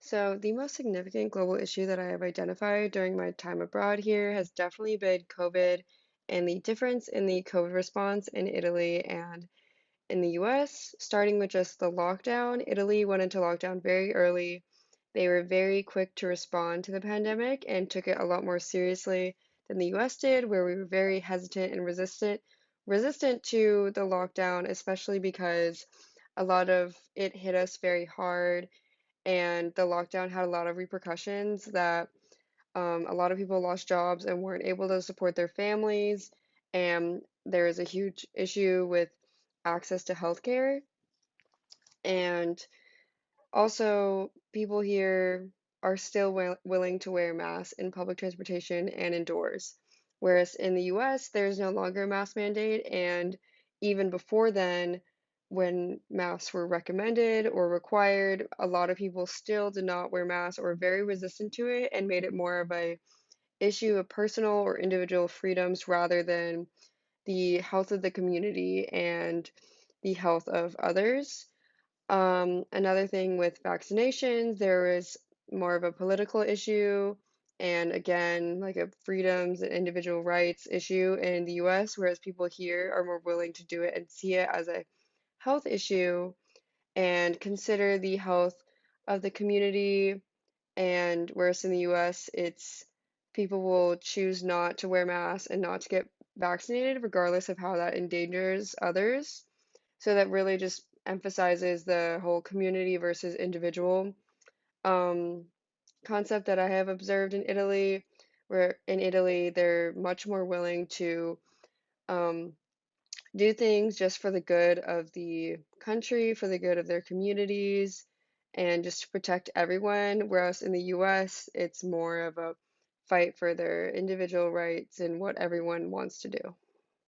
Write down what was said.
So, the most significant global issue that I have identified during my time abroad here has definitely been COVID and the difference in the COVID response in Italy and in the US, starting with just the lockdown. Italy went into lockdown very early. They were very quick to respond to the pandemic and took it a lot more seriously than the US did, where we were very hesitant and resistant to the lockdown, especially because a lot of it hit us very hard and the lockdown had a lot of repercussions that a lot of people lost jobs and weren't able to support their families. And there is a huge issue with access to healthcare. And also, people here are still willing to wear masks in public transportation and indoors. Whereas in the US, there's no longer a mask mandate. And even before then, when masks were recommended or required, a lot of people still did not wear masks or were very resistant to it and made it more of a issue of personal or individual freedoms rather than the health of the community and the health of others. Another thing with vaccinations, there was more of a political issue and again, like a freedoms and individual rights issue in the US, whereas people here are more willing to do it and see it as a health issue and consider the health of the community. And whereas in the US, it's people will choose not to wear masks and not to get vaccinated, regardless of how that endangers others. So that really just emphasizes the whole community versus individual um, concept that I have observed in Italy, where in Italy they're much more willing to um, do things just for the good of the country, for the good of their communities, and just to protect everyone. Whereas in the US, it's more of a fight for their individual rights and what everyone wants to do.